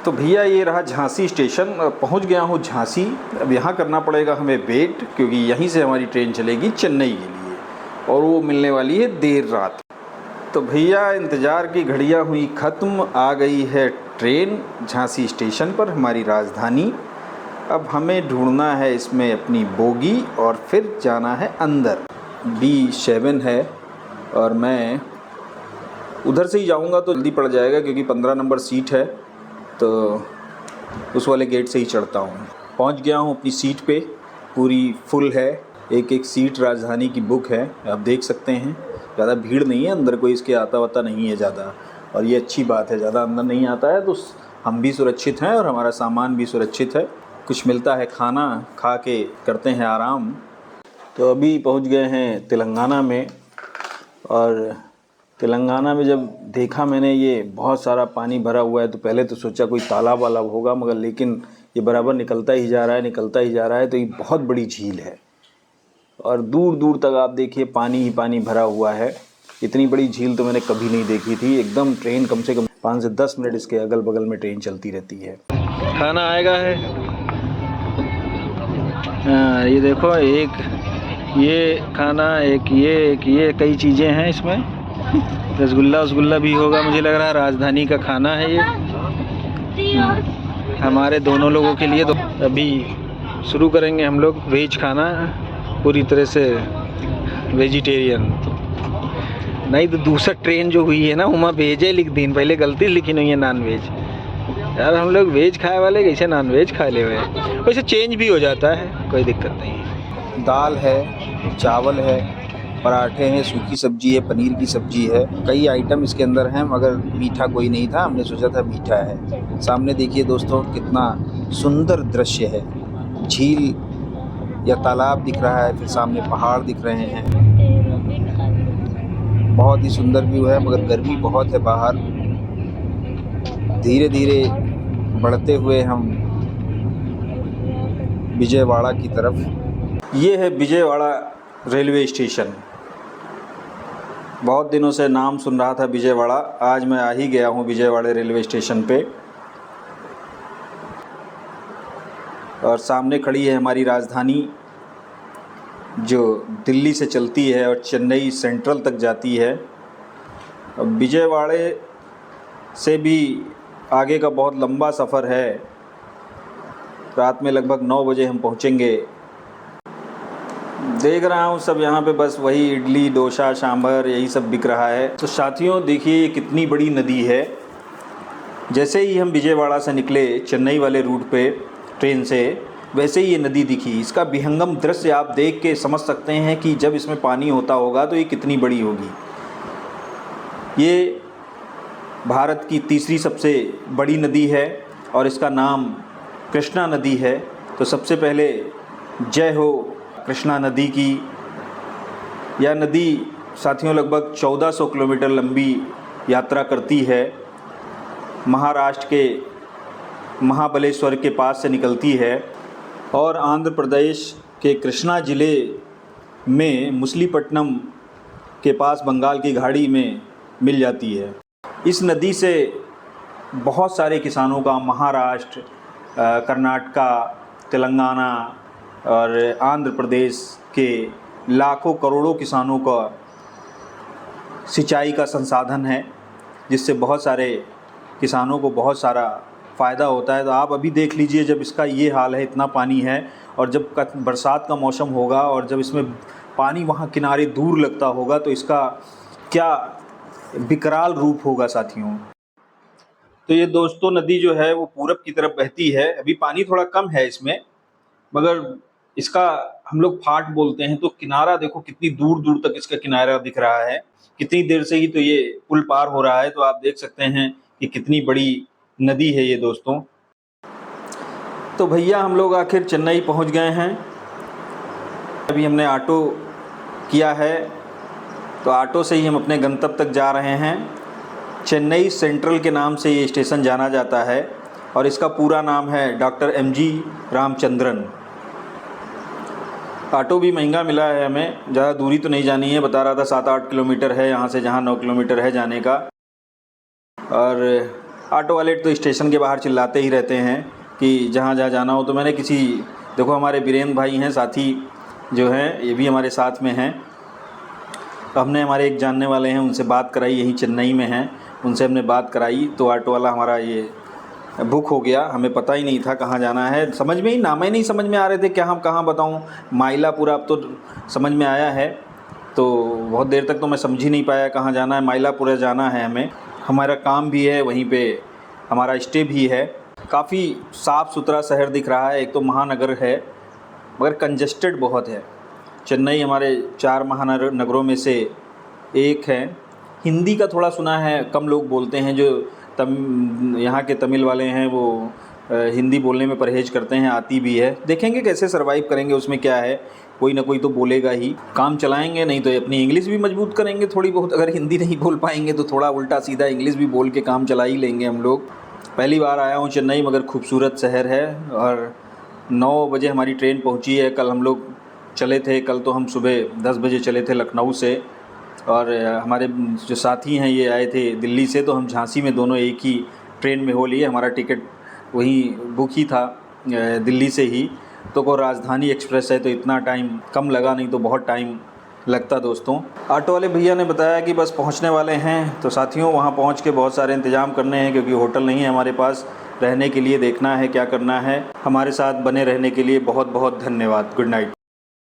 तो भैया ये रहा झांसी स्टेशन। पहुंच गया हूं झांसी। अब यहाँ करना पड़ेगा हमें वेट, क्योंकि यहीं से हमारी ट्रेन चलेगी चेन्नई के लिए और वो मिलने वाली है देर रात। तो भैया इंतज़ार की घड़ियाँ हुई ख़त्म, आ गई है ट्रेन झांसी स्टेशन पर, हमारी राजधानी। अब हमें ढूंढना है इसमें अपनी बोगी और फिर जाना है अंदर। B7 है और मैं उधर से ही जाऊंगा तो जल्दी पड़ जाएगा, क्योंकि 15 नंबर सीट है तो उस वाले गेट से ही चढ़ता हूँ। पहुँच गया हूँ अपनी सीट पे, पूरी फुल है, एक एक सीट राजधानी की बुक है। आप देख सकते हैं ज़्यादा भीड़ नहीं है, अंदर कोई इसके आता वाता नहीं है ज़्यादा, और ये अच्छी बात है, ज़्यादा अंदर नहीं आता है तो हम भी सुरक्षित हैं और हमारा सामान भी सुरक्षित है। कुछ मिलता है खाना, खा के करते हैं आराम। तो अभी पहुंच गए हैं तेलंगाना में, और तेलंगाना में जब देखा मैंने ये बहुत सारा पानी भरा हुआ है तो पहले तो सोचा कोई तालाब वालाब होगा, मगर लेकिन ये बराबर निकलता ही जा रहा है, निकलता ही जा रहा है। तो ये बहुत बड़ी झील है और दूर दूर तक आप देखिए पानी ही पानी भरा हुआ है। इतनी बड़ी झील तो मैंने कभी नहीं देखी थी। एकदम ट्रेन कम से कम 5 से 10 मिनट इसके अगल बगल में ट्रेन चलती रहती है। खाना आएगा है। हाँ ये देखो, एक ये खाना, एक ये कई चीज़ें हैं इसमें। रसगुल्ला भी होगा मुझे लग रहा है। राजधानी का खाना है ये हमारे दोनों लोगों के लिए। तो अभी शुरू करेंगे हम लोग वेज खाना, पूरी तरह से वेजिटेरियन। नहीं तो दूसरा ट्रेन जो हुई है ना, वहाँ वेज है लिख दी, पहले गलती लिखी नहीं है नॉन वेज। यार हम लोग वेज खाए वाले कैसे नॉन वेज खा ले हुए। वैसे चेंज भी हो जाता है, कोई दिक्कत नहीं है। दाल है, चावल है, पराठे हैं, सूखी सब्जी है, पनीर की सब्जी है, कई आइटम इसके अंदर हैं, मगर मीठा कोई नहीं था। हमने सोचा था मीठा है। सामने देखिए दोस्तों, कितना सुंदर दृश्य है। झील या तालाब दिख रहा है, फिर सामने पहाड़ दिख रहे हैं। बहुत ही सुंदर व्यू है, मगर गर्मी बहुत है बाहर। धीरे धीरे बढ़ते हुए हम विजयवाड़ा की तरफ। ये है विजयवाड़ा रेलवे स्टेशन। बहुत दिनों से नाम सुन रहा था विजयवाड़ा, आज मैं आ ही गया हूँ विजयवाड़ा रेलवे स्टेशन पे। और सामने खड़ी है हमारी राजधानी, जो दिल्ली से चलती है और चेन्नई सेंट्रल तक जाती है। अब विजयवाड़े से भी आगे का बहुत लंबा सफ़र है। रात में लगभग 9 बजे हम पहुँचेंगे। देख रहा हूँ सब यहाँ पे बस वही इडली डोसा सांभर यही सब बिक रहा है। तो साथियों देखिए कितनी बड़ी नदी है। जैसे ही हम विजयवाड़ा से निकले चेन्नई वाले रूट पे ट्रेन से, वैसे ही ये नदी दिखी। इसका विहंगम दृश्य आप देख के समझ सकते हैं कि जब इसमें पानी होता होगा तो ये कितनी बड़ी होगी। ये भारत की तीसरी सबसे बड़ी नदी है और इसका नाम कृष्णा नदी है। तो सबसे पहले जय हो कृष्णा नदी की। यह नदी साथियों लगभग 1400 किलोमीटर लंबी यात्रा करती है। महाराष्ट्र के महाबलेश्वर के पास से निकलती है और आंध्र प्रदेश के कृष्णा ज़िले में मछलीपट्टनम के पास बंगाल की खाड़ी में मिल जाती है। इस नदी से बहुत सारे किसानों का महाराष्ट्र, कर्नाटका, तेलंगाना और आंध्र प्रदेश के लाखों करोड़ों किसानों का सिंचाई का संसाधन है, जिससे बहुत सारे किसानों को बहुत सारा फ़ायदा होता है। तो आप अभी देख लीजिए, जब इसका ये हाल है, इतना पानी है, और जब बरसात का मौसम होगा और जब इसमें पानी वहाँ किनारे दूर लगता होगा तो इसका क्या विकराल रूप होगा साथियों। तो ये दोस्तों नदी जो है वो पूरब की तरफ बहती है। अभी पानी थोड़ा कम है इसमें, मगर इसका हम लोग फाट बोलते हैं। तो किनारा देखो कितनी दूर दूर तक इसका किनारा दिख रहा है। कितनी देर से ही तो ये पुल पार हो रहा है। तो आप देख सकते हैं कि कितनी बड़ी नदी है ये दोस्तों। तो भैया हम लोग आखिर चेन्नई पहुंच गए हैं। अभी हमने ऑटो किया है, तो ऑटो से ही हम अपने गंतव्य तक जा रहे हैं। चेन्नई सेंट्रल के नाम से ये स्टेशन जाना जाता है और इसका पूरा नाम है डॉक्टर MG रामचंद्रन। ऑटो भी महंगा मिला है हमें, ज़्यादा दूरी तो नहीं जानी है। बता रहा था 7-8 किलोमीटर है यहाँ से, जहाँ 9 किलोमीटर है जाने का। और ऑटो वाले तो स्टेशन के बाहर चिल्लाते ही रहते हैं कि जहाँ जहाँ जाना हो। तो मैंने देखो हमारे वीरेंद्र भाई हैं साथी जो हैं, ये भी हमारे साथ में हैं। तो हमने हमारे एक जानने वाले हैं उनसे बात कराई, यहीं चेन्नई में हैं, उनसे हमने बात कराई तो ऑटो वाला हमारा ये बुक हो गया। हमें पता ही नहीं था कहाँ जाना है, समझ में ही नाम ही नहीं समझ में आ रहे थे, क्या हम कहाँ बताऊँ। माइलापुरा अब तो समझ में आया है, तो बहुत देर तक तो मैं समझ ही नहीं पाया कहाँ जाना है। माइलापुरा जाना है हमें, हमारा काम भी है वहीं पे, हमारा स्टे भी है। काफ़ी साफ़ सुथरा शहर दिख रहा है, एक तो महानगर है मगर कंजस्टेड बहुत है। चेन्नई हमारे 4 महानगरों में से एक है। हिंदी का थोड़ा सुना है, कम लोग बोलते हैं, जो यहाँ के तमिल वाले हैं वो हिंदी बोलने में परहेज करते हैं, आती भी है। देखेंगे कैसे सरवाइव करेंगे, उसमें क्या है, कोई ना कोई तो बोलेगा ही, काम चलाएंगे, नहीं तो अपनी इंग्लिश भी मजबूत करेंगे थोड़ी बहुत। अगर हिंदी नहीं बोल पाएंगे तो थोड़ा उल्टा सीधा इंग्लिश भी बोल के काम चला ही लेंगे हम लोग। पहली बार आया हूँ चेन्नई, मगर खूबसूरत शहर है। और 9 बजे हमारी ट्रेन पहुँची है। कल हम लोग चले थे, कल तो हम सुबह 10 बजे चले थे लखनऊ से, और हमारे जो साथी हैं ये आए थे दिल्ली से, तो हम झांसी में दोनों एक ही ट्रेन में हो लिए। हमारा टिकट वही बुक ही था दिल्ली से ही। तो को राजधानी एक्सप्रेस है तो इतना टाइम कम लगा, नहीं तो बहुत टाइम लगता दोस्तों। ऑटो वाले भैया ने बताया कि बस पहुंचने वाले हैं। तो साथियों वहां पहुंच के बहुत सारे इंतज़ाम करने हैं, क्योंकि होटल नहीं है हमारे पास, रहने के लिए देखना है क्या करना है। हमारे साथ बने रहने के लिए बहुत बहुत धन्यवाद। Good night.